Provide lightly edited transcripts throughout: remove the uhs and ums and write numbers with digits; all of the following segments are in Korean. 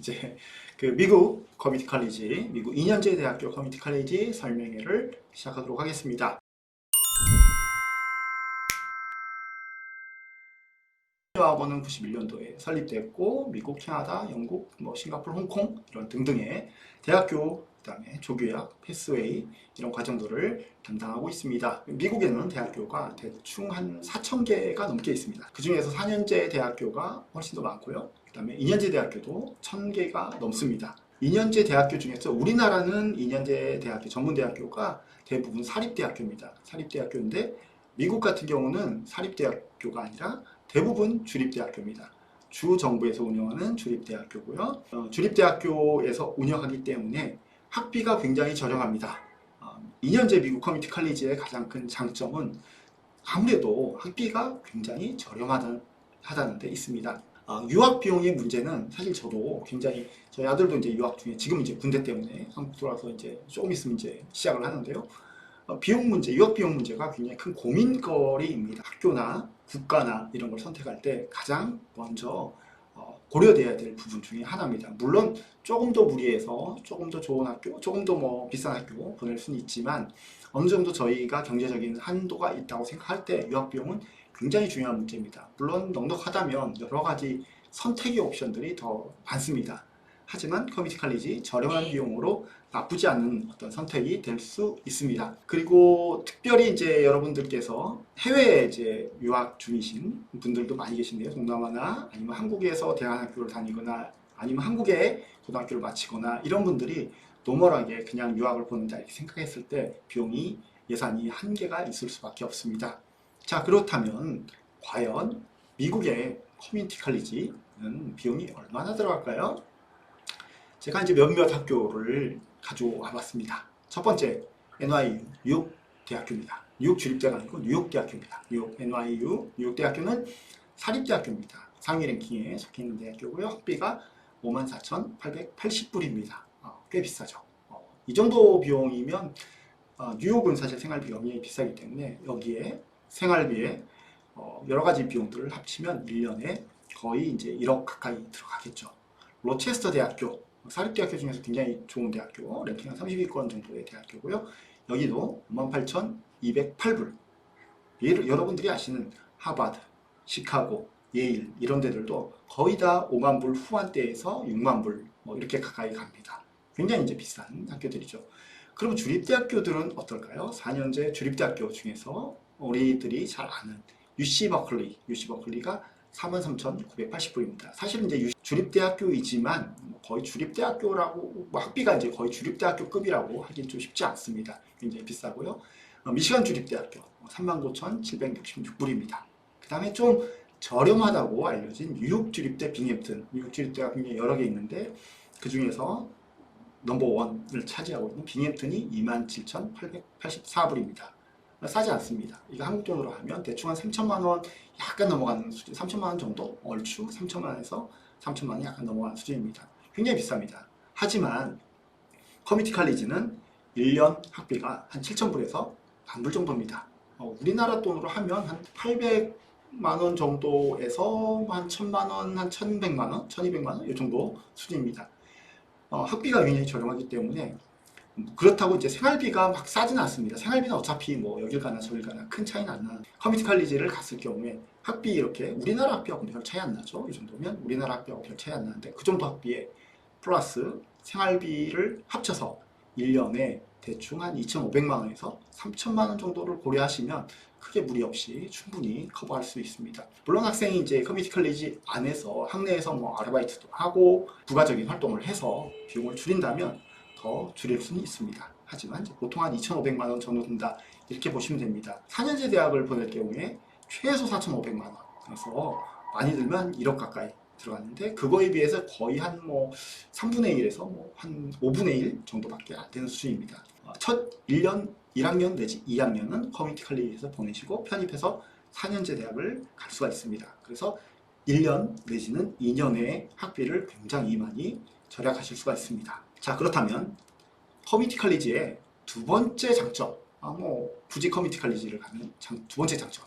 이제 그 미국 커뮤니티 칼리지, 미국 2년제 대학교 커뮤니티 칼리지 설명회를 시작하도록 하겠습니다. 학원은 91년도에 설립됐고 미국, 캐나다, 영국, 싱가포르, 홍콩 이런 등등의 대학교, 그다음에 조교약, 패스웨이 이런 과정들을 담당하고 있습니다. 미국에는 대학교가 대충 한 4,000개가 넘게 있습니다. 그 중에서 4년제 대학교가 훨씬 더 많고요. 그다음에 2년제 대학교도 1,000개가 넘습니다. 2년제 대학교 중에서 우리나라는 2년제 대학교, 전문대학교가 대부분 사립대학교입니다. 사립대학교인데 미국 같은 경우는 사립대학교가 아니라 대부분 주립대학교입니다. 주 정부에서 운영하는 주립대학교고요. 주립대학교에서 운영하기 때문에 학비가 굉장히 저렴합니다. 2년제 미국 커뮤니티 칼리지의 가장 큰 장점은 아무래도 학비가 굉장히 저렴하다는 데 있습니다. 유학 비용의 문제는 사실 저도 굉장히 저희 아들도 이제 유학 중에 지금 이제 군대 때문에 한국 돌아서 이제 조금 있으면 이제 시작을 하는데요. 비용 문제, 유학 비용 문제가 굉장히 큰 고민거리입니다. 학교나 국가나 이런 걸 선택할 때 가장 먼저 고려돼야 될 부분 중에 하나입니다. 물론 조금 더 무리해서 조금 더 좋은 학교, 조금 더 비싼 학교 보낼 수는 있지만 어느 정도 저희가 경제적인 한도가 있다고 생각할 때 유학 비용은 굉장히 중요한 문제입니다. 물론 넉넉하다면 여러 가지 선택의 옵션들이 더 많습니다. 하지만 커뮤니티 칼리지 저렴한 비용으로 나쁘지 않은 어떤 선택이 될 수 있습니다. 그리고 특별히 이제 여러분들께서 해외에 이제 유학 중이신 분들도 많이 계신데요. 동남아나 아니면 한국에서 대학교를 다니거나 아니면 한국에 고등학교를 마치거나 이런 분들이 노멀하게 그냥 유학을 보낸다 이렇게 생각했을 때 비용이 예산이 한계가 있을 수밖에 없습니다. 자, 그렇다면 과연 미국의 커뮤니티 칼리지는 비용이 얼마나 들어갈까요? 제가 이제 몇몇 학교를 가져와 봤습니다. 첫 번째, NYU, 뉴욕 대학교입니다. 뉴욕 주립대가 아니고 뉴욕 대학교입니다. 뉴욕 NYU, 뉴욕 대학교는 사립대학교입니다. 상위 랭킹에 속해 있는 대학교고요. 학비가 54,880불입니다. 꽤 비싸죠. 이 정도 비용이면 뉴욕은 사실 생활비 굉장히 비싸기 때문에 여기에 생활비에 여러 가지 비용들을 합치면 1년에 거의 이제 1억 가까이 들어가겠죠. 로체스터 대학교, 사립대학교 중에서 굉장히 좋은 대학교, 랭킹 한 30위권 정도의 대학교고요. 여기도 58,208불. 여러분들이 아시는 하버드, 시카고, 예일 이런 데들도 거의 다 5만 불 후반대에서 6만 불 이렇게 가까이 갑니다. 굉장히 이제 비싼 학교들이죠. 그럼 주립대학교들은 어떨까요? 4년제 주립대학교 중에서 우리들이 잘 아는 UC 버클리가 43,980불입니다. 사실은 이제 주립대학교이지만 거의 주립대학교라고 학비가 이제 거의 주립대학교급이라고 하긴 좀 쉽지 않습니다. 굉장히 비싸고요. 미시간 주립대학교 39,766불입니다. 그 다음에 좀 저렴하다고 알려진 뉴욕 주립대 빙햄튼, 뉴욕 주립대가 굉장히 여러 개 있는데 그 중에서 넘버원을 차지하고 있는 빙햄튼이 27,884불입니다. 싸지 않습니다. 이거 한국 돈으로 하면 대충 한 3천만 원 약간 넘어가는 수준, 3천만 원 정도? 얼추 3천만 원에서 3천만 원이 약간 넘어가는 수준입니다. 굉장히 비쌉니다. 하지만 커뮤니티 칼리지는 1년 학비가 한 7천불에서 10,000불 정도입니다. 우리나라 돈으로 하면 한 800만 원 정도에서 한 1,000만 원, 한 1,100만 원, 1,200만 원 이 정도 수준입니다. 학비가 굉장히 저렴하기 때문에 그렇다고 이제 생활비가 막 싸진 않습니다. 생활비는 어차피 여길 가나 저길 가나 큰 차이는 안 나는 커뮤니티 칼리지를 갔을 경우에 학비 이렇게 우리나라 학비하고 별 차이 안 나죠. 이 정도면 우리나라 학비하고 별 차이 안 나는데 그 정도 학비에 플러스 생활비를 합쳐서 1년에 대충 한 2,500만 원에서 3천만 원 정도를 고려하시면 크게 무리 없이 충분히 커버할 수 있습니다. 물론 학생이 이제 커뮤니티 칼리지 안에서 학내에서 아르바이트도 하고 부가적인 활동을 해서 비용을 줄인다면 더 줄일 수는 있습니다. 하지만 보통 한 2,500만 원 정도 든다 이렇게 보시면 됩니다. 4년제 대학을 보낼 경우에 최소 4,500만 원에서 많이 들면 1억 가까이 들어갔는데 그거에 비해서 거의 한 3분의 1에서 한 5분의 1 정도밖에 안 되는 수준입니다. 첫 1학년 내지 2학년은 커뮤니티 칼리지에서 보내시고 편입해서 4년제 대학을 갈 수가 있습니다. 그래서 1년 내지는 2년의 학비를 굉장히 많이 절약하실 수가 있습니다. 자, 그렇다면 커뮤니티 칼리지의 두 번째 장점, 굳이 커뮤니티 칼리지를 가는 두 번째 장점.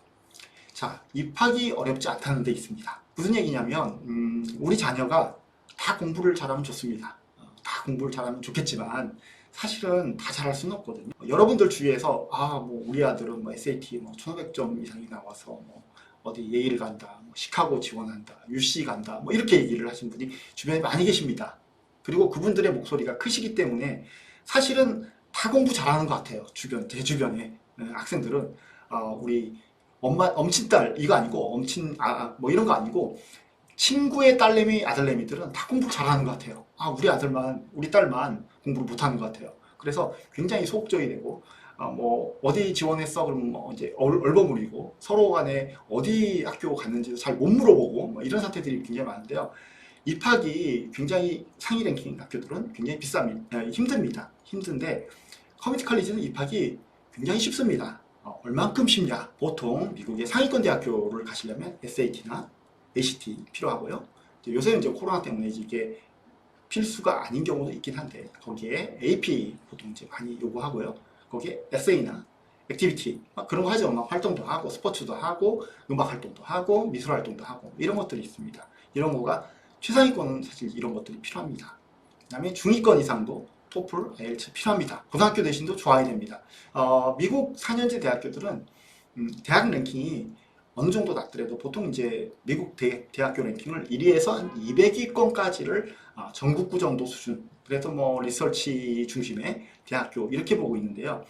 자, 입학이 어렵지 않다는 데 있습니다. 무슨 얘기냐면 우리 자녀가 다 다 공부를 잘하면 좋습니다. 다 공부를 잘하면 좋겠지만 사실은 다 잘할 수는 없거든요. 여러분들 주위에서 뭐 우리 아들은 뭐 SAT 뭐 1500점 이상이 나와서 뭐 어디 예일을 간다, 뭐 시카고 지원한다, UC 간다, 뭐 이렇게 얘기를 하신 분이 주변에 많이 계십니다. 그리고 그분들의 목소리가 크시기 때문에 사실은 다 공부 잘하는 것 같아요. 제 주변에 학생들은 우리 엄친딸 이거 아니고 뭐 이런 거 아니고 친구의 딸내미 아들내미들은 다 공부를 잘하는 것 같아요. 우리 딸만 공부를 못하는 것 같아요. 그래서 굉장히 소극적이 되고 뭐 어디 지원했어? 그러면 뭐 이제 얼버무리고 서로 간에 어디 학교 갔는지도 잘 못 물어보고 뭐 이런 사태들이 굉장히 많은데요. 입학이 굉장히 상위 랭킹 학교들은 굉장히 힘듭니다. 힘든데 커뮤니티 컬리지는 입학이 굉장히 쉽습니다. 얼만큼 쉽냐? 보통 미국의 상위권 대학교를 가시려면 SAT나 ACT 필요하고요. 요새는 이제 코로나 때문에 이게 필수가 아닌 경우도 있긴 한데 거기에 AP 보통 이제 많이 요구하고요. 거기에 에세이나 액티비티 그런 거 하죠. 막 활동도 하고 스포츠도 하고 음악 활동도 하고 미술 활동도 하고 이런 것들이 있습니다. 이런 거가 최상위권은 사실 이런 것들이 필요합니다. 그 다음에 중위권 이상도 토플, IELTS 필요합니다. 고등학교 대신도 좋아야 됩니다. 미국 4년제 대학교들은 대학 랭킹이 어느 정도 낮더라도 보통 이제 미국 대학교 랭킹을 1위에서 한 200위권까지를 전국구 정도 수준, 그래서 뭐 리서치 중심의 대학교 이렇게 보고 있는데요.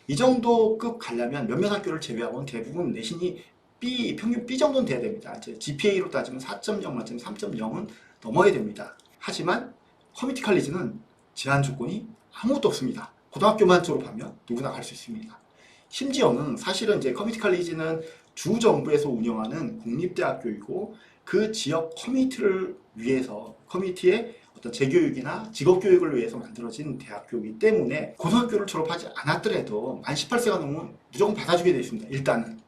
이 정도 급 가려면 몇몇 학교를 제외하고는 대부분 내신이 평균 B 정도는 돼야 됩니다. 이제 GPA로 따지면 4.0 만점에 3.0은 넘어야 됩니다. 하지만 커뮤니티 컬리지는 제한 조건이 아무것도 없습니다. 고등학교만 졸업하면 누구나 갈 수 있습니다. 심지어는 사실은 이제 커뮤니티 컬리지는 주 정부에서 운영하는 국립대학교이고 그 지역 커뮤니티를 위해서 커뮤니티의 어떤 재교육이나 직업교육을 위해서 만들어진 대학교이기 때문에 고등학교를 졸업하지 않았더라도 만 18세가 넘으면 무조건 받아주게 되어 있습니다. 일단은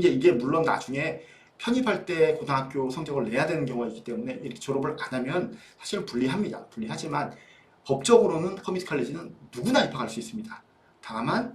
이게 물론 나중에 편입할 때 고등학교 성적을 내야 되는 경우가 있기 때문에 이렇게 졸업을 안 하면 사실은 불리합니다. 불리하지만 법적으로는 커뮤니티 컬리지는 누구나 입학할 수 있습니다. 다만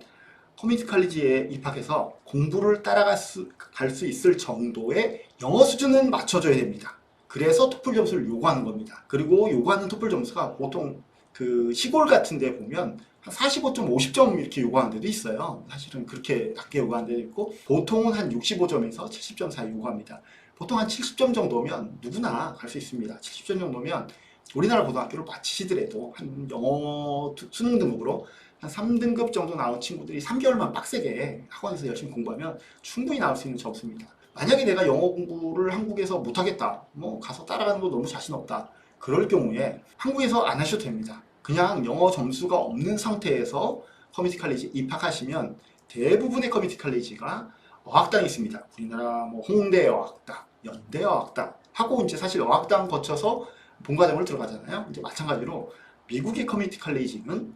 커뮤니티 컬리지에 입학해서 공부를 따라갈 수 있을 정도의 영어 수준은 맞춰줘야 됩니다. 그래서 토플 점수를 요구하는 겁니다. 그리고 요구하는 토플 점수가 보통 그 시골 같은 데 보면 한 45점, 50점 이렇게 요구하는 데도 있어요. 사실은 그렇게 낮게 요구하는 데도 있고 보통은 한 65점에서 70점 사이 요구합니다. 보통 한 70점 정도면 누구나 갈 수 있습니다. 70점 정도면 우리나라 고등학교를 마치시더라도 한 영어 수능 등급으로 한 3등급 정도 나온 친구들이 3개월만 빡세게 학원에서 열심히 공부하면 충분히 나올 수 있는 점수입니다. 만약에 내가 영어 공부를 한국에서 못하겠다, 뭐 가서 따라가는 거 너무 자신 없다, 그럴 경우에 한국에서 안 하셔도 됩니다. 그냥 영어 점수가 없는 상태에서 커뮤니티 컬리지 입학하시면 대부분의 커뮤니티 컬리지가 어학당이 있습니다. 우리나라 뭐 홍대 어학당, 연대 어학당 하고 이제 사실 어학당 거쳐서 본과정을 들어가잖아요. 이제 마찬가지로 미국의 커뮤니티 컬리지는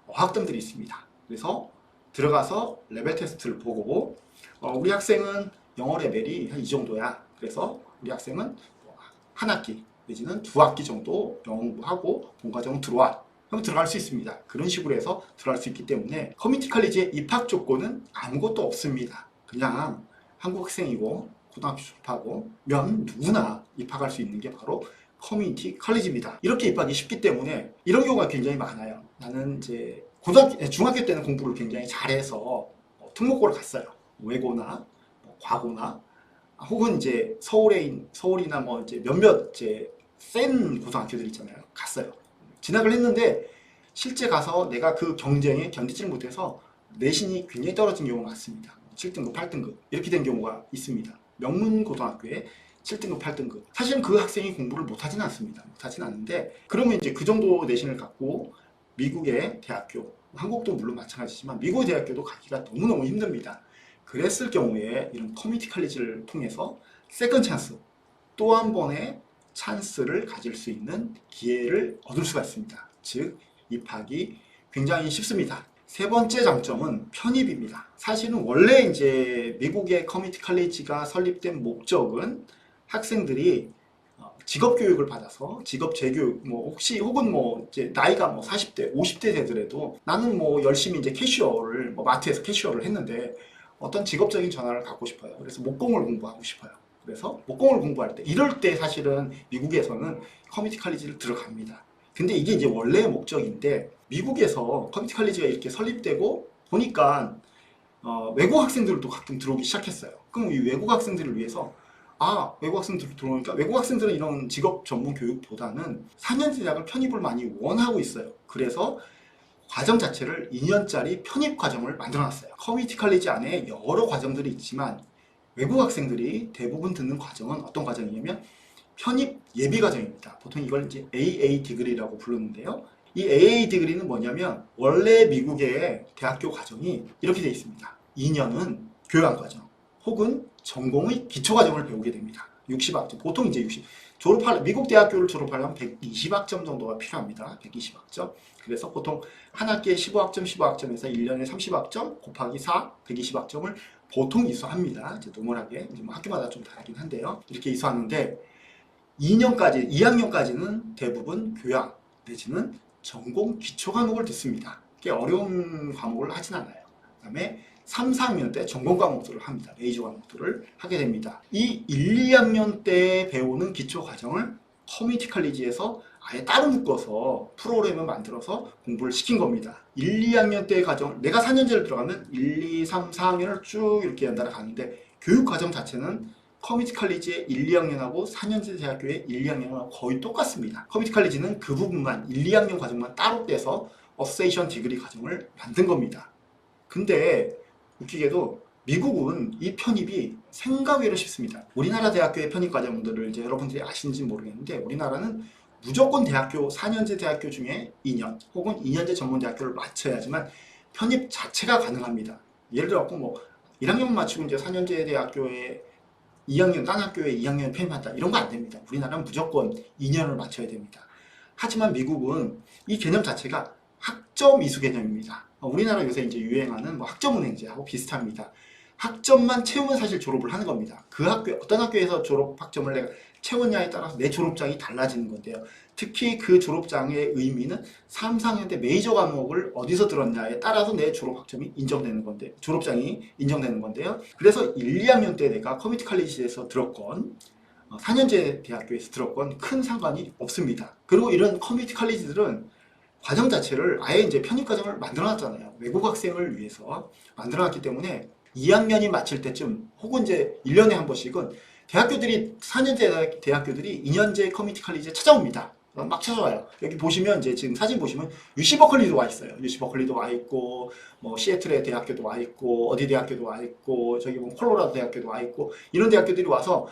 어학당들이 있습니다. 그래서 들어가서 레벨 테스트를 보고 우리 학생은 영어 레벨이 한 이 정도야. 그래서 우리 학생은 한 학기 내지는 두 학기 정도 영어 공부하고 본과정 들어와. 그럼 들어갈 수 있습니다. 그런 식으로 해서 들어갈 수 있기 때문에 커뮤니티 컬리지의 입학 조건은 아무것도 없습니다. 그냥 한국 학생이고 고등학교 졸업하고 면 누구나 입학할 수 있는 게 바로 커뮤니티 컬리지입니다. 이렇게 입학이 쉽기 때문에 이런 경우가 굉장히 많아요. 나는 이제 중학교 때는 공부를 굉장히 잘해서 특목고를 갔어요. 외고나 과고나 혹은 이제 서울이나 뭐 이제 몇몇 이제 센 고등학교들 있잖아요. 갔어요. 진학을 했는데 실제 가서 내가 그 경쟁에 견디지를 못해서 내신이 굉장히 떨어진 경우가 많습니다. 7등급, 8등급 이렇게 된 경우가 있습니다. 명문 고등학교에 7등급, 8등급. 사실은 그 학생이 공부를 못하지는 않습니다. 못하지는 않는데 그러면 이제 그 정도 내신을 갖고 미국의 대학교, 한국도 물론 마찬가지지만 미국의 대학교도 가기가 너무너무 힘듭니다. 그랬을 경우에 이런 커뮤니티 컬리지를 통해서 세컨 찬스, 또 한 번의 찬스를 가질 수 있는 기회를 얻을 수가 있습니다. 즉 입학이 굉장히 쉽습니다. 세 번째 장점은 편입입니다. 사실은 원래 이제 미국의 커뮤니티 컬리지가 설립된 목적은 학생들이 직업 교육을 받아서 직업 재교육 혹은 이제 나이가 40대, 50대 되더라도 나는 열심히 이제 마트에서 캐시어를 했는데 어떤 직업적인 전환을 갖고 싶어요. 그래서 목공을 공부하고 싶어요. 그래서 목공을 공부할 때 이럴 때 사실은 미국에서는 커뮤니티 칼리지를 들어갑니다. 근데 이게 이제 원래의 목적인데 미국에서 커뮤니티 칼리지가 이렇게 설립되고 보니까 외국 학생들도 가끔 들어오기 시작했어요. 그럼 이 외국 학생들을 위해서 외국 학생들 들어오니까 외국 학생들은 이런 직업 전문 교육보다는 4년제 대학을 편입을 많이 원하고 있어요. 그래서 과정 자체를 2년짜리 편입 과정을 만들어놨어요. 커뮤니티 칼리지 안에 여러 과정들이 있지만 외국 학생들이 대부분 듣는 과정은 어떤 과정이냐면 편입 예비 과정입니다. 보통 이걸 이제 AA 디그리라고 부르는데요. 이 AA 디그리는 뭐냐면 원래 미국의 대학교 과정이 이렇게 되어 있습니다. 2년은 교양 과정 혹은 전공의 기초 과정을 배우게 됩니다. 60학점, 보통 이제 미국 대학교를 졸업하려면 120학점 정도가 필요합니다. 120학점. 그래서 보통 한 학기에 15학점, 15학점에서 1년에 30학점 곱하기 4, 120학점을 보통 이수합니다. 이제 노멀하게, 이제 뭐 학교마다 좀 다르긴 한데요. 이렇게 이수하는데 2학년까지는 대부분 교양 내지는 전공 기초 과목을 듣습니다. 꽤 어려운 과목을 하진 않아요. 그 다음에 3, 4학년 때 전공 과목들을 합니다. 메이저 과목들을 하게 됩니다. 이 1, 2학년 때 배우는 기초 과정을 커뮤니티 칼리지에서 아예 따로 묶어서 프로그램을 만들어서 공부를 시킨 겁니다. 1, 2학년 때 과정, 내가 4년제를 들어가면 1, 2, 3, 4학년을 쭉 이렇게 연달아 가는데 교육 과정 자체는 커뮤니티 칼리지의 1, 2학년하고 4년제 대학교의 1, 2학년하고 거의 똑같습니다. 커뮤니티 칼리지는 그 부분만 1, 2학년 과정만 따로 떼서 어세이션 디그리 과정을 만든 겁니다. 근데 웃기게도 미국은 이 편입이 생각 외로 쉽습니다. 우리나라 대학교의 편입 과정들을 이제 여러분들이 아시는지 모르겠는데 우리나라는 무조건 대학교 4년제 대학교 중에 2년 혹은 2년제 전문대학교를 마쳐야지만 편입 자체가 가능합니다. 예를 들어 뭐 1학년 마치고 이제 4년제 대학교에 2학년 딴 학교에 2학년 편입한다 이런 거 안 됩니다. 우리나라는 무조건 2년을 마쳐야 됩니다. 하지만 미국은 이 개념 자체가 학점 이수 개념입니다. 우리나라 요새 이제 유행하는 뭐 학점은행제하고 비슷합니다. 학점만 채우면 사실 졸업을 하는 겁니다. 그 학교, 어떤 학교에서 졸업 학점을 내가 채웠냐에 따라서 내 졸업장이 달라지는 건데요. 특히 그 졸업장의 의미는 3, 4학년 때 메이저 과목을 어디서 들었냐에 따라서 내 졸업 학점이 인정되는 건데, 졸업장이 인정되는 건데요. 그래서 1, 2학년 때 내가 커뮤니티 칼리지에서 들었건, 4년제 대학교에서 들었건 큰 상관이 없습니다. 그리고 이런 커뮤니티 칼리지들은 과정 자체를 아예 이제 편입 과정을 만들어놨잖아요. 외국 학생을 위해서 만들어놨기 때문에 2학년이 마칠 때쯤 혹은 이제 1년에 한 번씩은 대학교들이 4년제 대학교들이 2년제 커뮤니티 칼리지에 찾아옵니다. 막 찾아와요. 여기 보시면 이제 지금 사진 보시면 UC 버클리도 와 있어요. UC 버클리도 와 있고 뭐 시애틀의 대학교도 와 있고 어디 대학교도 와 있고 저기 뭐 콜로라도 대학교도 와 있고 이런 대학교들이 와서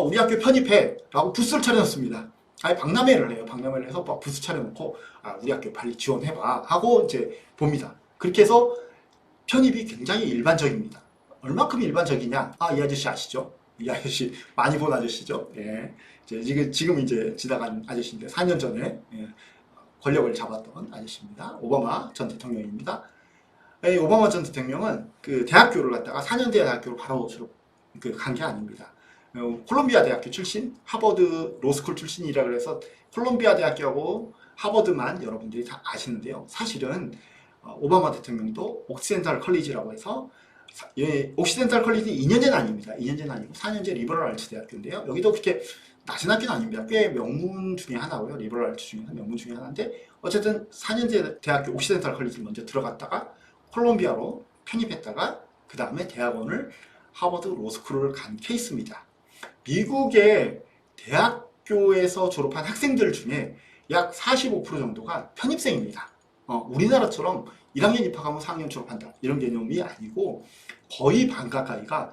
우리 학교 편입해 라고 부스를 차려놓습니다. 아예 박람회를 해요. 박람회를 해서 부스 차려놓고 우리 학교 빨리 지원해봐 하고 이제 봅니다. 그렇게 해서 편입이 굉장히 일반적입니다. 얼마큼 일반적이냐? 이 아저씨 아시죠? 이 아저씨 많이 본 아저씨죠? 예. 지금 이제 지나간 아저씨인데 4년 전에 권력을 잡았던 아저씨입니다. 오바마 전 대통령입니다. 오바마 전 대통령은 그 대학교를 갔다가 4년 대학교를 바로 간 게 아닙니다. 콜롬비아 대학교 출신, 하버드 로스쿨 출신이라 그래서 콜롬비아 대학교하고 하버드만 여러분들이 다 아시는데요. 사실은 오바마 대통령도 옥시덴탈 컬리지라고 해서 옥시덴탈 컬리지 2년제는 아닙니다. 2년제는 아니고 4년제 리버럴 아츠 대학교인데요. 여기도 그렇게 낮은 학교는 아닙니다. 꽤 명문 중에 하나고요. 리버럴 아츠 중에서 명문 중에 하나인데 어쨌든 4년제 대학교 옥시덴탈 컬리지를 먼저 들어갔다가 콜롬비아로 편입했다가 그 다음에 대학원을 하버드 로스쿨을 간 케이스입니다. 미국의 대학교에서 졸업한 학생들 중에 약 45% 정도가 편입생입니다. 우리나라처럼 1학년 입학하면 4학년 졸업한다 이런 개념이 아니고 거의 반 가까이가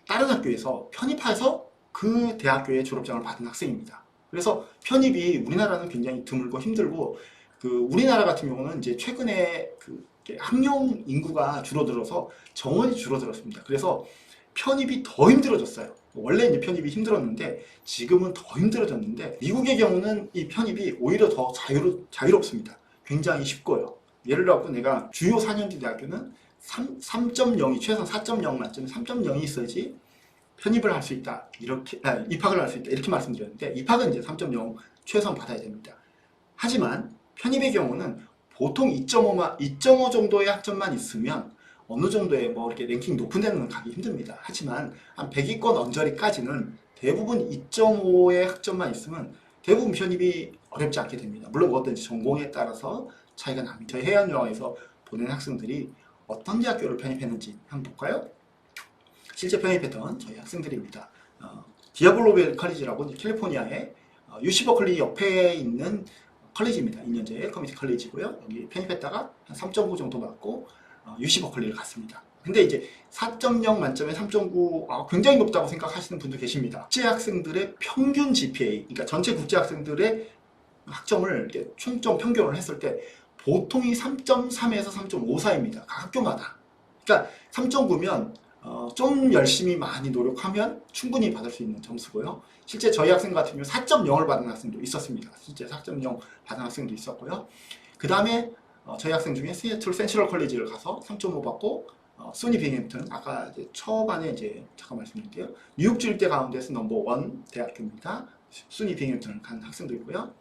다른 학교에서 편입해서 그 대학교의 졸업장을 받은 학생입니다. 그래서 편입이 우리나라는 굉장히 드물고 힘들고 우리나라 같은 경우는 이제 최근에 학령 인구가 줄어들어서 정원이 줄어들었습니다. 그래서 편입이 더 힘들어졌어요. 원래 이제 편입이 힘들었는데 지금은 더 힘들어졌는데 미국의 경우는 이 편입이 오히려 더 자유롭습니다. 굉장히 쉽고요. 예를 들어 내가 주요 4년제 대학교는 3.0이 최소한 4.0 만점에 3.0이 있어야지 편입을 할 수 있다. 이렇게 입학을 할 수 있다. 이렇게 말씀드렸는데 입학은 이제 3.0 최소한 받아야 됩니다. 하지만 편입의 경우는 보통 2.5 정도의 학점만 있으면 어느 정도의 뭐 이렇게 랭킹 높은 데는 가기 힘듭니다. 하지만 한 100위권 언저리까지는 대부분 2.5의 학점만 있으면 대부분 편입이 어렵지 않게 됩니다. 물론 어떤지 전공에 따라서 차이가 납니다. 저희 해안여학에서 보낸 학생들이 어떤 대학교를 편입했는지 한번 볼까요? 실제 편입했던 저희 학생들입니다. 디아블로벨 컬리지라고 캘리포니아의 UC 버클리 옆에 있는 컬리지입니다. 2년제 커뮤니티 컬리지고요. 여기 편입했다가 한 3.9 정도 받고 UC 버클리를 갔습니다. 근데 이제 4.0 만점에 3.9 굉장히 높다고 생각하시는 분도 계십니다. 국제 학생들의 평균 GPA, 그러니까 전체 국제 학생들의 학점을 이렇게 총점 평균을 했을 때 보통이 3.3에서 3.5 사이입니다. 각 학교마다. 그러니까 3.9면 좀 열심히 많이 노력하면 충분히 받을 수 있는 점수고요. 실제 저희 학생 같은 경우 4.0을 받은 학생도 있었습니다. 실제 4.0 받은 학생도 있었고요. 그 다음에 저희 학생 중에 시애틀 센트럴 컬리지를 가서 3.5 받고 소니 빙햄튼, 아까 이제 초반에 이제 잠깐 말씀드릴게요. 뉴욕주 일대 가운데서 넘버원 대학교입니다. 소니 빙햄튼을 간 학생도 있고요.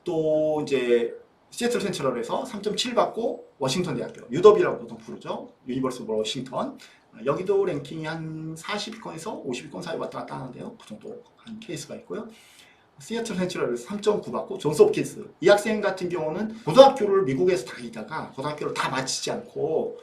또 이제 시애틀 센트럴에서 3.7 받고 워싱턴 대학교, 유더비라고 보통 부르죠. 유니버스 오브 워싱턴. 여기도 랭킹이 한 40위권에서 50위권 사이 왔다 갔다 하는데요. 그 정도 한 케이스가 있고요. 시애틀 센트럴에서 3.9 받고 존스 홉킨스. 이 학생 같은 경우는 고등학교를 미국에서 다니다가 고등학교를 다 마치지 않고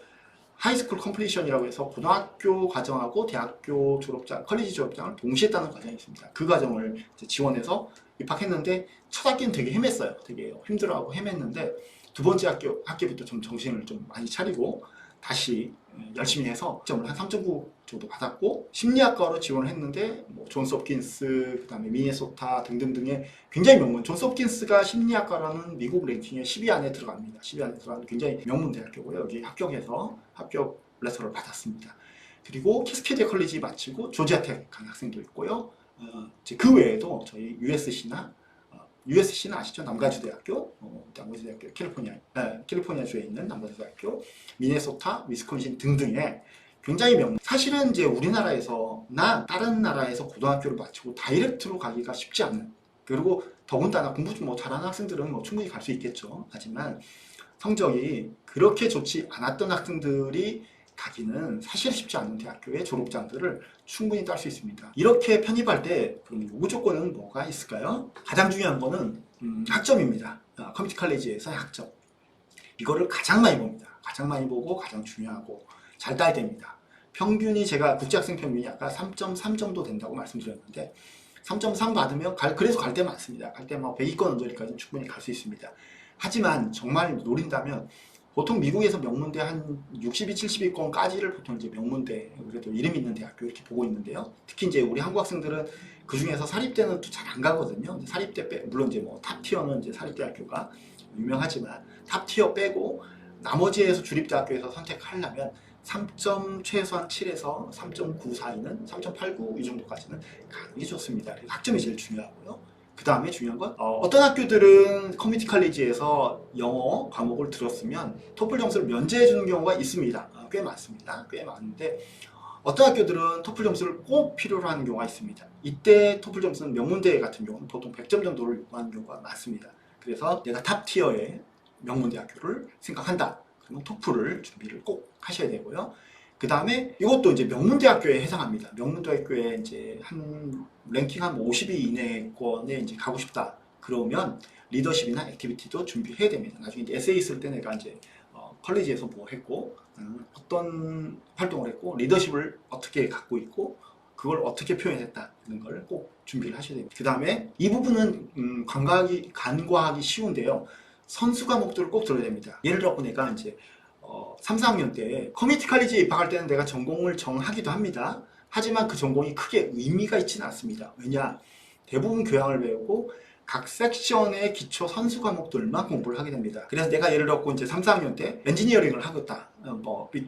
하이스쿨 컴플리션이라고 해서 고등학교 과정하고 대학교 졸업장, 컬리지 졸업장을 동시에 따는 과정이 있습니다. 그 과정을 지원해서 입학했는데 첫 학기는 되게 헤맸어요. 되게 힘들어하고 헤맸는데 두 번째 학기부터 좀 정신을 좀 많이 차리고 다시 열심히 해서 점을 한 3.9 정도 받았고 심리학과로 지원을 했는데 뭐 존스 홉킨스, 그 다음에 미네소타 등등등의 굉장히 명문, 존스 홉킨스가 심리학과라는 미국 랭킹에 10위 안에 들어갑니다. 10위 안에 들어가는 굉장히 명문 대학교고요. 여기 합격해서 합격 레터를 받았습니다. 그리고 캐스케드 컬리지 마치고 조지아텍 간 학생도 있고요. 그 외에도 저희 USC는 아시죠? 남가주 대학교, 남가주 대학교, 캘리포니아주에 있는 남가주 대학교, 미네소타, 위스콘신 등등의 굉장히 사실은 이제 우리나라에서나 다른 나라에서 고등학교를 마치고 다이렉트로 가기가 쉽지 않은, 그리고 더군다나 공부 좀 잘하는 학생들은 충분히 갈 수 있겠죠. 하지만 성적이 그렇게 좋지 않았던 학생들이 가기는 사실 쉽지 않은 대학교의 졸업장들을 충분히 딸 수 있습니다. 이렇게 편입할 때 그럼 요구 조건은 뭐가 있을까요? 가장 중요한 거는 학점입니다. 커뮤니티 칼리지에서의 학점. 이거를 가장 많이 봅니다. 가장 많이 보고 가장 중요하고 잘 따야 됩니다. 평균이 제가 국제학생 평균이 아까 3.3 정도 된다고 말씀드렸는데 3.3 받으면 그래서 갈 때 많습니다. 갈 때 100위권 언저리까지 충분히 갈 수 있습니다. 하지만 정말 노린다면 보통 미국에서 명문대 한 60위, 70위권까지를 보통 이제 명문대, 그래도 이름 있는 대학교 이렇게 보고 있는데요. 특히 이제 우리 한국 학생들은 그 중에서 사립대는 또 잘 안 가거든요. 사립대 물론 이제 탑티어는 이제 사립대학교가 유명하지만 탑티어 빼고 나머지에서 주립대학교에서 선택하려면 3점 최소한 7에서 3.9 사이는 3.89 이 정도까지는 가는 게 좋습니다. 그래서 학점이 제일 중요하고요. 그 다음에 중요한 건 어떤 학교들은 커뮤니티 칼리지에서 영어 과목을 들었으면 토플 점수를 면제해 주는 경우가 있습니다. 꽤 많습니다. 꽤 많은데 어떤 학교들은 토플 점수를 꼭 필요로 하는 경우가 있습니다. 이때 토플 점수는 명문대 같은 경우는 보통 100점 정도를 요구하는 경우가 많습니다. 그래서 내가 탑티어의 명문대 학교를 생각한다. 그러면 토플을 준비를 꼭 하셔야 되고요. 그 다음에 이것도 이제 명문대학교에 해당합니다. 명문대학교에 이제 한 랭킹 한 50위 이내권에 이제 가고 싶다. 그러면 리더십이나 액티비티도 준비해야 됩니다. 나중에 이제 에세이 쓸 때 내가 이제 컬리지에서 뭐 했고, 어떤 활동을 했고, 리더십을 어떻게 갖고 있고, 그걸 어떻게 표현했다는 걸 꼭 준비를 하셔야 됩니다. 그 다음에 이 부분은 간과하기 쉬운데요. 선수 과목들을 꼭 들어야 됩니다. 예를 들어 내가 이제 3, 4학년 때 커뮤니티 칼리지에 입학할 때는 내가 전공을 정하기도 합니다. 하지만 그 전공이 크게 의미가 있지는 않습니다. 왜냐? 대부분 교양을 배우고 각 섹션의 기초 선수 과목들만 공부를 하게 됩니다. 그래서 내가 예를 들어 이제 3, 4학년 때 엔지니어링을 하겠다.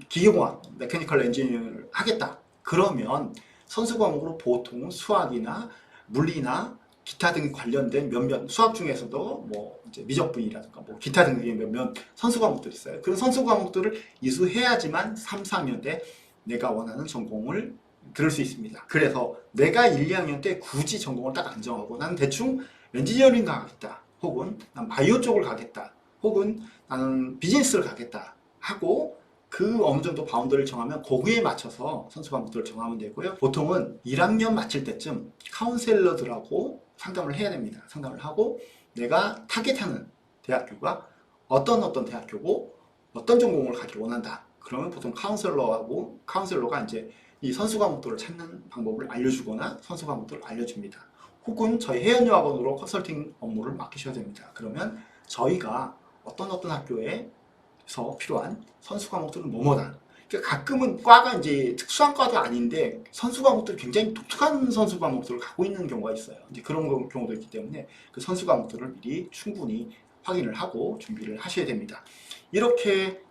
기계공학, 메커니컬 엔지니어링을 하겠다. 그러면 선수 과목으로 보통 수학이나 물리나 기타 등 관련된 몇몇 수학 중에서도 이제 미적분이라든가 기타 등의 몇몇 선수 과목들이 있어요. 그런 선수 과목들을 이수해야지만 3, 4학년 때 내가 원하는 전공을 들을 수 있습니다. 그래서 내가 1, 2학년 때 굳이 전공을 딱 안 정하고 나는 대충 엔지니어링 가겠다, 혹은 난 바이오 쪽을 가겠다, 혹은 나는 비즈니스를 가겠다 하고 그 어느 정도 바운더를 정하면 거기에 맞춰서 선수 과목들을 정하면 되고요. 보통은 1학년 마칠 때쯤 카운셀러들하고 상담을 해야 됩니다. 상담을 하고 내가 타겟하는 대학교가 어떤 대학교고 어떤 전공을 가기를 원한다. 그러면 보통 카운셀러가 이제 이 선수 과목들을 찾는 방법을 알려주거나 선수 과목들을 알려줍니다. 혹은 저희 혜연여학원으로 컨설팅 업무를 맡기셔야 됩니다. 그러면 저희가 어떤 학교에서 필요한 선수 과목들은 뭐뭐다. 그러니까 가끔은 과가 이제 특수한 과도 아닌데 선수 과목들이 굉장히 독특한 선수 과목들을 갖고 있는 경우가 있어요. 이제 그런 경우도 있기 때문에 그 선수 과목들을 미리 충분히 확인을 하고 준비를 하셔야 됩니다. 이렇게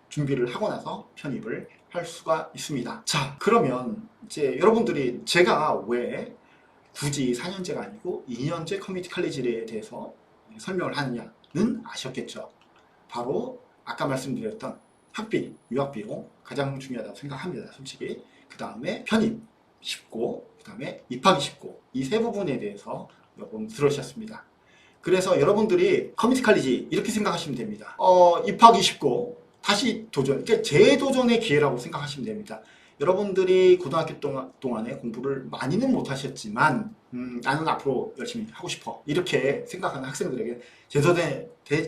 준비를 하고 나서 편입을 할 수가 있습니다. 자, 그러면 이제 여러분들이 제가 왜 굳이 4년제가 아니고 2년제 커뮤니티 칼리지에 대해서 설명을 하느냐는 아셨겠죠. 바로 아까 말씀드렸던 학비, 유학비용 가장 중요하다고 생각합니다. 솔직히. 그 다음에 편입 쉽고, 그 다음에 입학이 쉽고, 이 세 부분에 대해서 여러분 들으셨습니다. 그래서 여러분들이 커뮤니티 칼리지 이렇게 생각하시면 됩니다. 입학이 쉽고 다시 도전, 그러니까 재도전의 기회라고 생각하시면 됩니다. 여러분들이 고등학교 동안에 공부를 많이는 못하셨지만 나는 앞으로 열심히 하고 싶어 이렇게 생각하는 학생들에게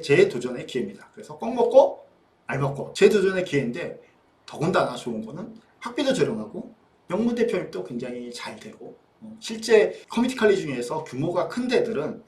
재도전의 기회입니다. 그래서 꼭 먹고 알 먹고 재도전의 기회인데 더군다나 좋은 거는 학비도 저렴하고 명문대 편입도 굉장히 잘 되고 실제 커뮤니티 칼리지 중에서 규모가 큰 데들은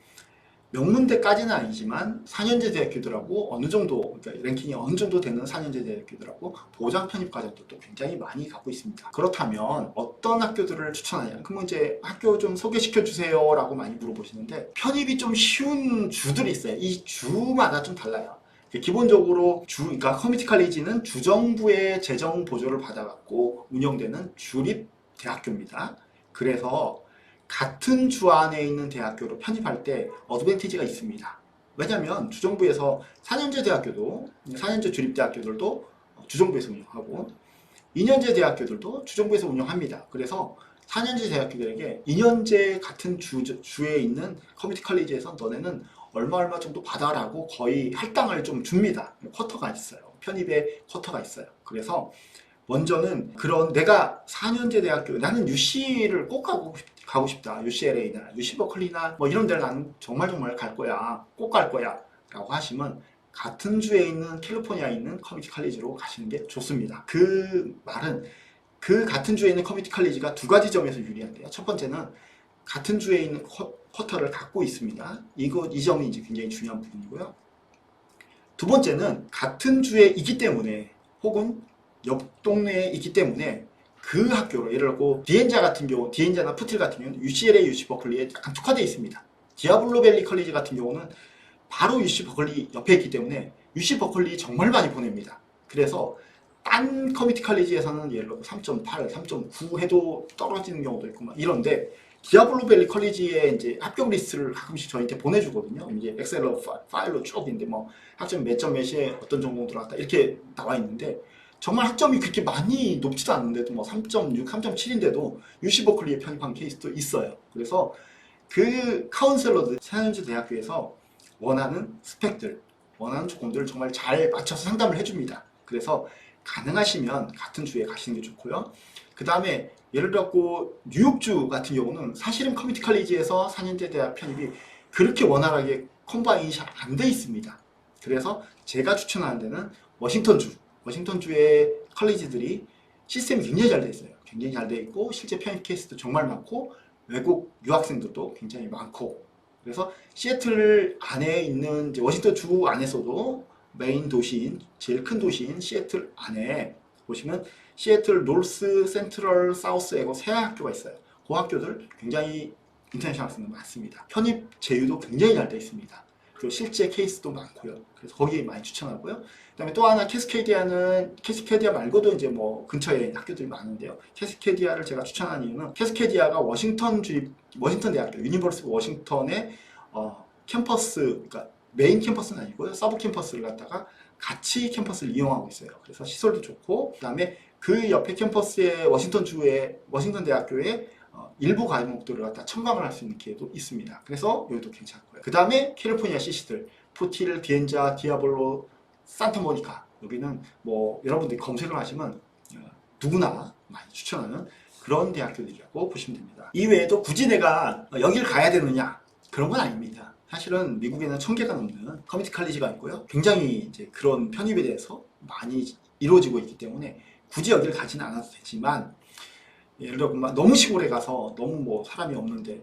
명문대까지는 아니지만 4년제 대학교들하고 어느 정도, 그러니까 랭킹이 어느 정도 되는 4년제 대학교들하고 보장 편입 과정도 굉장히 많이 갖고 있습니다. 그렇다면 어떤 학교들을 추천하냐? 그러면 이제 학교 좀 소개시켜 주세요 라고 많이 물어보시는데 편입이 좀 쉬운 주들이 있어요. 이 주마다 좀 달라요. 기본적으로 그러니까 커뮤니티 칼리지는 주정부의 재정 보조를 받아갖고 운영되는 주립 대학교입니다. 그래서 같은 주 안에 있는 대학교로 편입할 때 어드밴티지가 있습니다. 왜냐하면 주정부에서 4년제 대학교도 4년제 주립대학교들도 주정부에서 운영하고 2년제 대학교들도 주정부에서 운영합니다. 그래서 4년제 대학교들에게 2년제 같은 주에 있는 커뮤니티 칼리지에서 너네는 얼마 정도 받아라고 거의 할당을 좀 줍니다. 쿼터가 있어요. 편입에 쿼터가 있어요. 그래서 먼저는 그런 내가 4년제 대학교 나는 UC를 꼭 가고 싶다. UCLA나 UC버클리나 뭐 이런 데를 나는 정말 갈 거야. 꼭 갈 거야. 라고 하시면 같은 주에 있는 캘리포니아에 있는 커뮤니티 칼리지로 가시는 게 좋습니다. 그 말은 그 같은 주에 있는 커뮤니티 칼리지가 두 가지 점에서 유리한데요. 첫 번째는 같은 주에 있는 쿼터를 갖고 있습니다. 이 점이 이제 굉장히 중요한 부분이고요. 두 번째는 같은 주에 있기 때문에 혹은 옆 동네에 있기 때문에 그 학교로 예를 들고 디엔자나 푸틸 같은 경우는 UCLA, UC버클리에 약간 특화되어 있습니다. 디아블로 밸리 컬리지 같은 경우는 바로 UC버클리 옆에 있기 때문에 UC버클리 정말 많이 보냅니다. 그래서 딴 커뮤니티 칼리지에서는 예를 들어 3.8, 3.9 해도 떨어지는 경우도 있고 막 이런데 디아블로 밸리 컬리지의 이제 합격 리스트를 가끔씩 저희한테 보내주거든요. 이제 엑셀로 파일로 쭉 있는데 뭐 학점 몇 점 몇에 어떤 전공 들어갔다 이렇게 나와 있는데 정말 학점이 그렇게 많이 높지도 않은데도 뭐 3.6, 3.7인데도 UC 버클리에 편입한 케이스도 있어요. 그래서 그 카운셀러들 4년제 대학교에서 원하는 스펙들, 원하는 조건들을 정말 잘 맞춰서 상담을 해줍니다. 그래서 가능하시면 같은 주에 가시는 게 좋고요. 그 다음에 예를 들었고 뉴욕주 같은 경우는 사실은 커뮤니티 칼리지에서 4년제 대학 편입이 그렇게 원활하게 컴바인이 잘 안 돼 있습니다. 그래서 제가 추천하는 데는 워싱턴주의 칼리지들이 시스템이 굉장히 잘 돼 있어요. 굉장히 잘 돼 있고 실제 편입 케이스도 정말 많고 외국 유학생들도 굉장히 많고 그래서 시애틀 안에 있는 이제 워싱턴 주 안에서도 메인 도시인 제일 큰 도시인 시애틀 안에 보시면 시애틀 노스 센트럴 사우스에 세 학교가 있어요. 그 학교들 굉장히 인터내셔널 학생들 많습니다. 편입 제휴도 굉장히 잘 돼 있습니다. 그리고 실제 케이스도 많고요. 그래서 거기에 많이 추천하고요. 그 다음에 또 하나 캐스케디아 말고도 이제 뭐 근처에 학교들이 많은데요. 캐스케디아를 제가 추천한 이유는 캐스케디아가 워싱턴 대학교, 유니버시티 워싱턴의 캠퍼스, 그러니까 메인 캠퍼스는 아니고요. 서브 캠퍼스를 갖다가 같이 캠퍼스를 이용하고 있어요. 그래서 시설도 좋고, 그 다음에 그 옆에 캠퍼스의 워싱턴 대학교의 일부 과목들을 갖다 첨강을 할 수 있는 기회도 있습니다. 그래서 여기도 괜찮고요. 그 다음에 캘리포니아 CC들, 푸틸, 디엔자, 디아블로, 산타모니카 여기는 뭐 여러분들이 검색을 하시면 누구나 많이 추천하는 그런 대학교들이라고 보시면 됩니다. 이외에도 굳이 내가 여길 가야 되느냐? 그런 건 아닙니다. 사실은 미국에는 1000개가 넘는 커뮤니티 칼리지가 있고요. 굉장히 이제 그런 편입에 대해서 많이 이루어지고 있기 때문에 굳이 여기를 가지는 않아도 되지만, 예를 들어 너무 시골에 가서 너무 뭐 사람이 없는데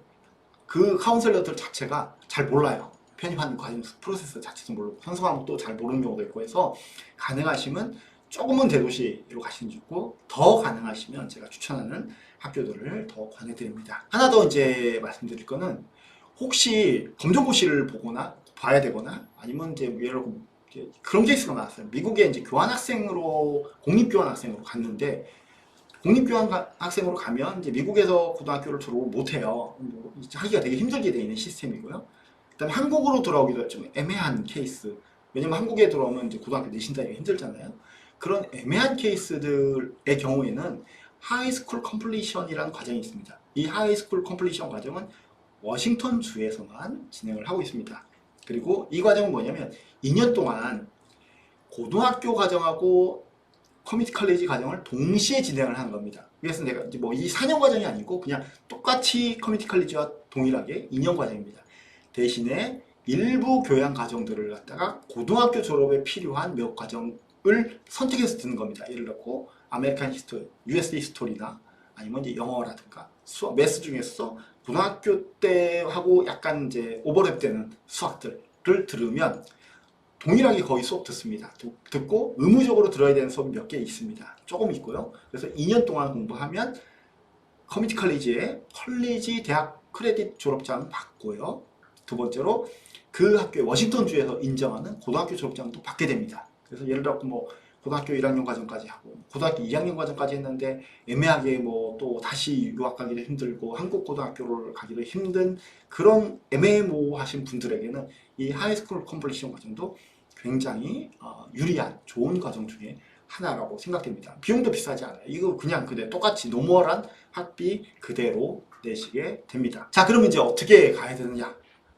그 카운셀러들 자체가 잘 몰라요. 편입하는 과정 프로세스 자체도 모르고 선수 과목도 잘 모르는 경우도 있고 해서, 가능하시면 조금은 대도시로 가시는 게 좋고, 더 가능하시면 제가 추천하는 학교들을 더 권해드립니다. 하나 더 이제 말씀드릴 거는, 혹시 검정고시를 보거나 봐야 되거나 아니면 이제 예를 들어 그런 케이스가 많았어요. 미국에 이제 교환학생으로, 공립교환학생으로 갔는데, 공립교환학생으로 가면 이제 미국에서 고등학교를 졸업을 못해요. 뭐 하기가 되게 힘들게 되어 있는 시스템이고요. 그다음에 한국으로 돌아오기도 좀 애매한 케이스. 왜냐면 한국에 들어오면 이제 고등학교 내신 따기가 힘들잖아요. 그런 애매한 케이스들의 경우에는 하이스쿨 컴플리션이라는 과정이 있습니다. 이 하이스쿨 컴플리션 과정은 워싱턴 주에서만 진행을 하고 있습니다. 그리고 이 과정은 뭐냐면 2년 동안 고등학교 과정하고 커뮤니티 칼리지 과정을 동시에 진행을 하는 겁니다. 그래서 내가 이제 뭐 이 4년 과정이 아니고 그냥 똑같이 커뮤니티 칼리지와 동일하게 2년 과정입니다. 대신에 일부 교양 과정들을 갖다가 고등학교 졸업에 필요한 몇 과정을 선택해서 듣는 겁니다. 예를 들어 아메리칸 히스토리, US 히스토리나 아니면 이제 영어라든가 수학, 매스 중에서 고등학교 때 하고 약간 이제 오버랩되는 수학들을 들으면 동일하게 거의 수업 듣습니다. 듣고 의무적으로 들어야 되는 수업이 몇 개 있습니다. 조금 있고요. 그래서 2년 동안 공부하면 커뮤니티 칼리지에 컬리지 대학 크레딧 졸업장 받고요. 두 번째로 그 학교에 워싱턴주에서 인정하는 고등학교 졸업장도 받게 됩니다. 그래서 예를 들어 뭐 고등학교 1학년 과정까지 하고 고등학교 2학년 과정까지 했는데 애매하게 뭐 또 다시 유학 가기도 힘들고 한국 고등학교를 가기도 힘든 그런 애매모호하신 분들에게는 이 하이스쿨 컴플리션 과정도 굉장히 유리한 좋은 과정 중에 하나라고 생각됩니다. 비용도 비싸지 않아요. 이거 그냥 그대로 똑같이 노멀한 학비 그대로 내시게 됩니다. 자, 그럼 이제 어떻게 가야 되느냐?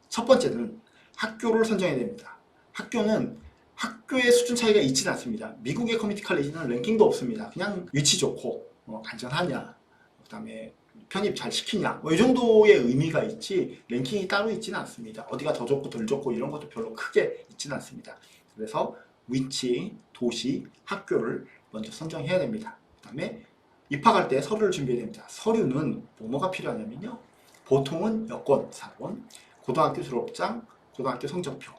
첫 번째는 학교를 선정해야 됩니다. 학교의 수준 차이가 있지는 않습니다. 미국의 커뮤니티 칼리지는 랭킹도 없습니다. 그냥 위치 좋고 안전하냐, 그 다음에 편입 잘 시키냐, 뭐 이 정도의 의미가 있지 랭킹이 따로 있지는 않습니다. 어디가 더 좋고 덜 좋고 이런 것도 별로 크게 있지는 않습니다. 그래서 위치, 도시, 학교를 먼저 선정해야 됩니다. 그 다음에 입학할 때 서류를 준비해야 됩니다. 서류는 뭐가 필요하냐면요, 보통은 여권, 사본, 고등학교 졸업장, 고등학교 성적표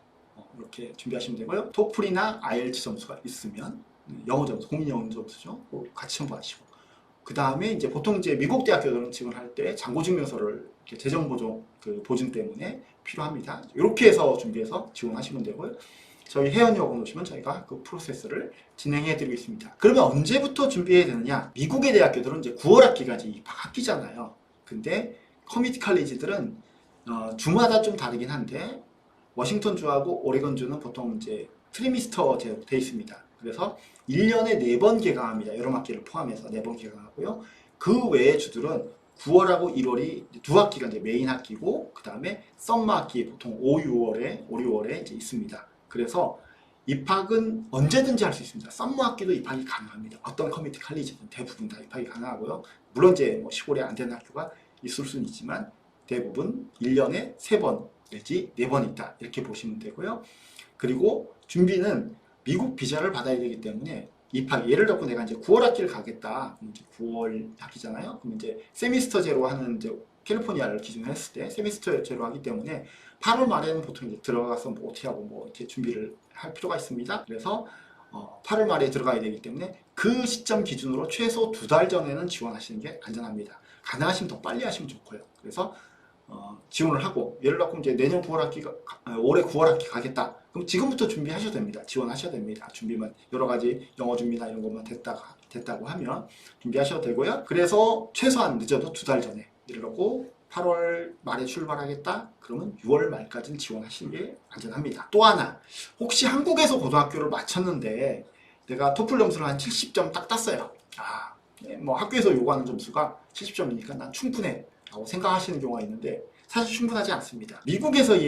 이렇게 준비하시면 되고요. 토플이나 IELTS 점수가 있으면 영어 점수, 공인 영어 점수죠. 같이 첨부하시고, 그 다음에 이제 보통 이제 미국 대학교들은 지원할 때 잔고증명서를 재정 보증 때문에 필요합니다. 이렇게 해서 준비해서 지원하시면 되고요. 저희 회원여권 오시면 저희가 그 프로세스를 진행해 드리고 있습니다. 그러면 언제부터 준비해야 되느냐? 미국의 대학교들은 이제 9월 학기까지 입학학기잖아요. 근데 커뮤니티 칼리지들은 주마다 좀 다르긴 한데 워싱턴 주하고 오레곤 주는 보통 이제 트리미스터 제로 돼 있습니다. 그래서 1년에 4번 개강합니다. 여름 학기를 포함해서 4번 개강하고요. 그 외의 주들은 9월하고 1월이 두 학기가 이제 메인 학기고, 그 다음에 썸머 학기 보통 5, 6월에 이제 있습니다. 그래서 입학은 언제든지 할 수 있습니다. 썸머 학기도 입학이 가능합니다. 어떤 커뮤니티 칼리지든 대부분 다 입학이 가능하고요. 물론 이제 뭐 시골에 안 되는 학교가 있을 수는 있지만 대부분 1년에 3번 내지 4번 있다, 이렇게 보시면 되고요. 그리고 준비는 미국 비자를 받아야 되기 때문에 입학, 예를 들어 내가 이제 9월 학기를 가겠다. 그럼 이제 9월 학기잖아요. 그럼 이제 세미스터 제로 하는 이제 캘리포니아를 기준으로 했을 때 세미스터 제로 하기 때문에 8월 말에는 보통 이제 들어가서 뭐 어떻게 하고 뭐 이렇게 준비를 할 필요가 있습니다. 그래서 8월 말에 들어가야 되기 때문에 그 시점 기준으로 최소 2달 전에는 지원하시는 게 안전합니다. 가능하시면 더 빨리 하시면 좋고요. 그래서 지원을 하고, 예를 들어 이제 내년 9월 학기가 올해 9월 학기 가겠다. 그럼 지금부터 준비하셔도 됩니다. 지원하셔야 됩니다. 준비만 여러 가지 영어 준비나 이런 것만 됐다고 하면 준비하셔도 되고요. 그래서 최소한 늦어도 2달 전에, 예를 들어 8월 말에 출발하겠다. 그러면 6월 말까지는 지원하시는 게 안전합니다. 또 하나, 혹시 한국에서 고등학교를 마쳤는데 내가 토플 점수를 한 70점 딱 땄어요. 뭐 학교에서 요구하는 점수가 70점이니까 난 충분해 라고 생각하시는 경우가 있는데 사실 충분하지 않습니다. 미국에서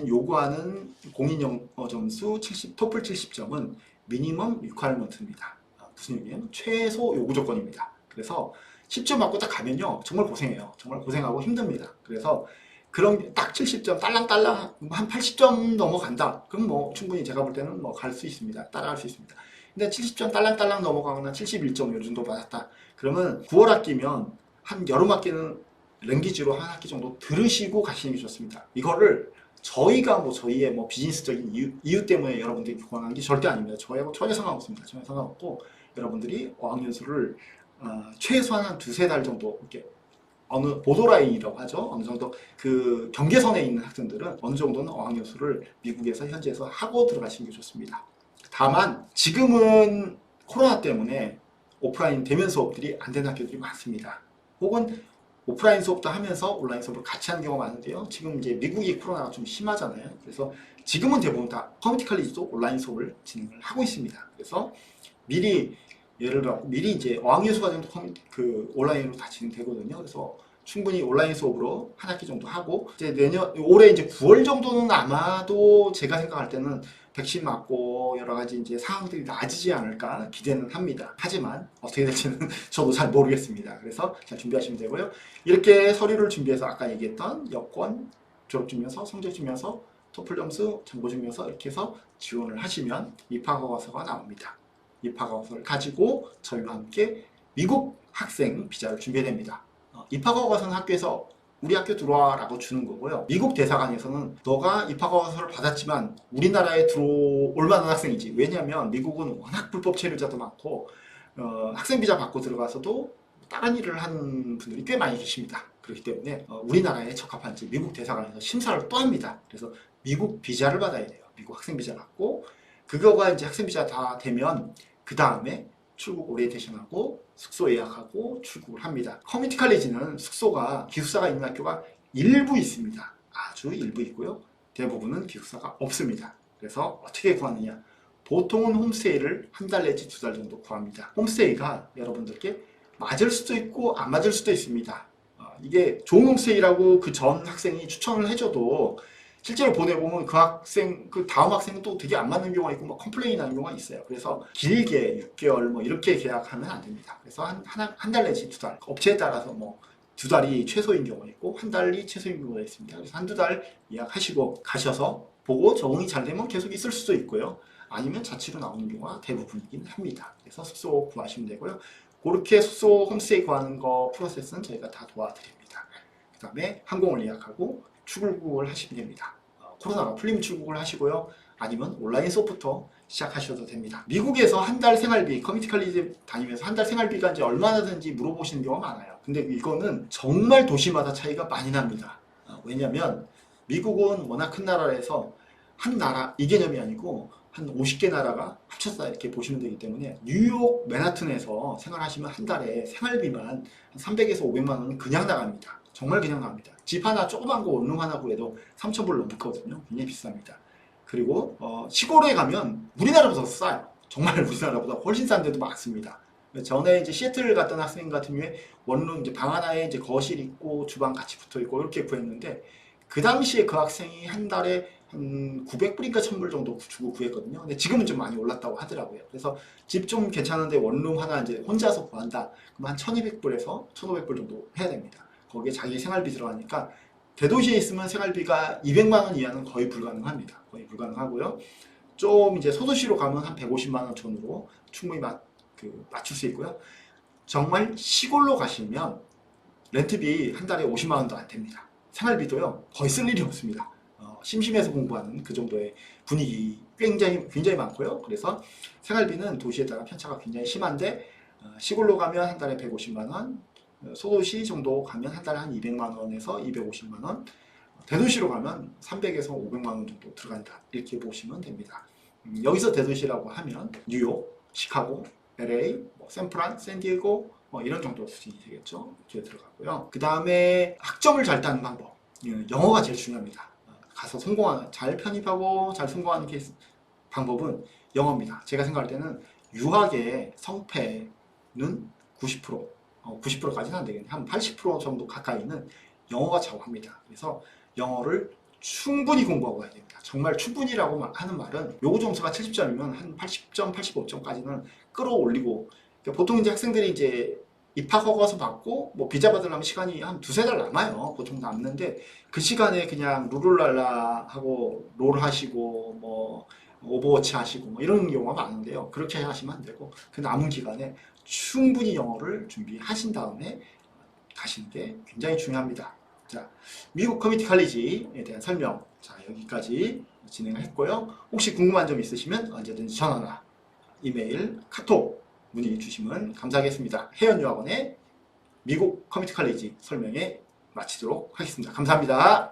요구하는 공인 영어 점수 70, 토플 70점은 미니멈 리퀘어먼트입니다. 무슨 얘기냐면 최소 요구 조건입니다. 그래서 10점 맞고 딱 가면요 정말 고생해요. 정말 고생하고 힘듭니다. 그래서 그런 딱 70점 딸랑딸랑 한 80점 넘어간다. 그럼 뭐 충분히 제가 볼 때는 뭐 갈 수 있습니다. 따라갈 수 있습니다. 근데 70점 딸랑딸랑 넘어가거나 71점 요 정도 받았다. 그러면 9월 학기면 한 여름 학기는 랭귀지로 한 학기 정도 들으시고 가시는 게 좋습니다. 이거를 저희가 뭐 저희의 뭐 비즈니스적인 이유 때문에 여러분들이 권하는 게 절대 아닙니다. 저희하고 전혀 상관없습니다. 전혀 상관없고 여러분들이 어학연수를 최소한 한 두세 달 정도 이렇게 어느 보도라인이라고 하죠. 어느 정도 그 경계선에 있는 학생들은 어느 정도는 어학연수를 미국에서 현지에서 하고 들어가시는 게 좋습니다. 다만 지금은 코로나 때문에 오프라인 대면 수업들이 안 되는 학교들이 많습니다. 혹은 오프라인 수업도 하면서 온라인 수업을 같이 하는 경우가 많은데요. 지금 이제 미국이 코로나가 좀 심하잖아요. 그래서 지금은 대부분 다 커뮤니티 칼리지도 온라인 수업을 진행을 하고 있습니다. 그래서 미리 예를 들어 미리 이제 어학연수 과정도 그 온라인으로 다 진행되거든요. 그래서 충분히 온라인 수업으로 한 학기 정도 하고 이제 올해 이제 9월 정도는 아마도 제가 생각할 때는 백신 맞고 여러 가지 이제 상황들이 나아지지 않을까 기대는 합니다. 하지만 어떻게 될지는 저도 잘 모르겠습니다. 그래서 잘 준비하시면 되고요. 이렇게 서류를 준비해서 아까 얘기했던 여권, 졸업증명서, 성적증명서, 토플 점수, 정보증명서 이렇게 해서 지원을 하시면 입학허가서가 나옵니다. 입학허가서를 가지고 저희와 함께 미국 학생 비자를 준비해야 됩니다. 입학허가서는 학교에서 우리 학교 들어와 라고 주는 거고요. 미국 대사관에서는 너가 입학허가서를 받았지만 우리나라에 들어올 만한 학생이지. 왜냐하면 미국은 워낙 불법 체류자도 많고 학생 비자 받고 들어가서도 다른 일을 하는 분들이 꽤 많이 계십니다. 그렇기 때문에 우리나라에 적합한지 미국 대사관에서 심사를 또 합니다. 그래서 미국 비자를 받아야 돼요. 미국 학생 비자 받고 그거가 이제 학생 비자 다 되면 그 다음에 출국 오리엔테이션하고 숙소 예약하고 출국을 합니다. 커뮤니티 칼리지는 숙소가 기숙사가 있는 학교가 일부 있습니다. 아주 일부 있고요. 대부분은 기숙사가 없습니다. 그래서 어떻게 구하느냐? 보통은 홈스테이를 한 달 내지 두 달 정도 구합니다. 홈스테이가 여러분들께 맞을 수도 있고 안 맞을 수도 있습니다. 이게 좋은 홈스테이라고 그 전 학생이 추천을 해줘도 실제로 보내보면 그 학생, 그 다음 학생은 또 되게 안 맞는 경우가 있고 뭐 컴플레인이 나는 경우가 있어요. 그래서 길게 6개월 뭐 이렇게 계약하면 안 됩니다. 그래서 한 달 내지 두 달. 업체에 따라서 뭐 두 달이 최소인 경우가 있고 한 달이 최소인 경우가 있습니다. 그래서 한두 달 예약하시고 가셔서 보고 적응이 잘 되면 계속 있을 수도 있고요. 아니면 자취로 나오는 경우가 대부분이긴 합니다. 그래서 숙소 구하시면 되고요. 그렇게 숙소 홈스테이 구하는 거 프로세스는 저희가 다 도와드립니다. 그 다음에 항공을 예약하고 출국을 하시면 됩니다. 코로나가 풀리면 출국을 하시고요. 아니면 온라인 수업부터 시작하셔도 됩니다. 미국에서 한 달 생활비, 커뮤니티 칼리지 다니면서 한 달 생활비가 이제 얼마나 드는지 물어보시는 경우가 많아요. 근데 이거는 정말 도시마다 차이가 많이 납니다. 왜냐면 미국은 워낙 큰 나라라서 한 나라, 이 개념이 아니고 한 50개 나라가 합쳤다 이렇게 보시면 되기 때문에 뉴욕 맨하튼에서 생활하시면 한 달에 생활비만 한 300에서 500만 원은 그냥 나갑니다. 정말 그냥 나갑니다. 집 하나 조그만 거 원룸 하나 구해도 3,000불 넘거든요. 굉장히 비쌉니다. 그리고 시골에 가면 우리나라보다 싸요. 정말 우리나라보다 훨씬 싼 데도 많습니다. 전에 이제 시애틀 갔던 학생 같은 경우에 원룸 이제 방 하나에 이제 거실 있고 주방 같이 붙어 있고 이렇게 구했는데 그 당시에 그 학생이 한 달에 한 900불인가 1000불 정도 주고 구했거든요. 근데 지금은 좀 많이 올랐다고 하더라고요. 그래서 집 좀 괜찮은데 원룸 하나 이제 혼자서 구한다. 그럼 한 1200불에서 1500불 정도 해야 됩니다. 거기에 자기 생활비 들어가니까 대도시에 있으면 생활비가 200만 원 이하는 거의 불가능합니다. 거의 불가능하고요. 좀 이제 소도시로 가면 한 150만 원 전후로 충분히 맞출 수 있고요. 정말 시골로 가시면 렌트비 한 달에 50만 원도 안 됩니다. 생활비도요 거의 쓸 일이 없습니다. 심심해서 공부하는 그 정도의 분위기 굉장히 많고요. 그래서 생활비는 도시에 따라 편차가 굉장히 심한데 시골로 가면 한 달에 150만 원, 소도시 정도 가면 한 달에 한 200만 원에서 250만 원, 대도시로 가면 300에서 500만 원 정도 들어간다 이렇게 보시면 됩니다. 여기서 대도시라고 하면 뉴욕, 시카고, LA, 샌프란, 샌디에고 이런 정도 수준이 되겠죠. 이렇게 들어가고요. 그 다음에 학점을 잘 따는 방법, 영어가 제일 중요합니다. 가서 잘 편입하고 잘 성공하는 방법은 영어입니다. 제가 생각할 때는 유학의 성패는 90%, 90%까지는 안 되겠네. 한 80% 정도 가까이는 영어가 좌우합니다. 그래서 영어를 충분히 공부하고 가야 됩니다. 정말 충분히라고 하는 말은 요구 점수가 70점이면 한 80점, 85점까지는 끌어올리고, 그러니까 보통 이제 학생들이 이제 입학 허가서 받고 뭐 비자 받으려면 시간이 한 두세 달 남아요. 보통 남는데 그 시간에 그냥 룰루랄라 하고 롤 하시고 뭐 오버워치 하시고 뭐 이런 경우가 많은데요. 그렇게 하시면 안 되고 그 남은 기간에 충분히 영어를 준비하신 다음에 가시는 게 굉장히 중요합니다. 자, 미국 커뮤니티 칼리지에 대한 설명, 자, 여기까지 진행을 했고요. 혹시 궁금한 점 있으시면 언제든지 전화나 이메일, 카톡 문의 주시면 감사하겠습니다. 혜연유학원의 미국 커뮤니티 칼리지 설명에 마치도록 하겠습니다. 감사합니다.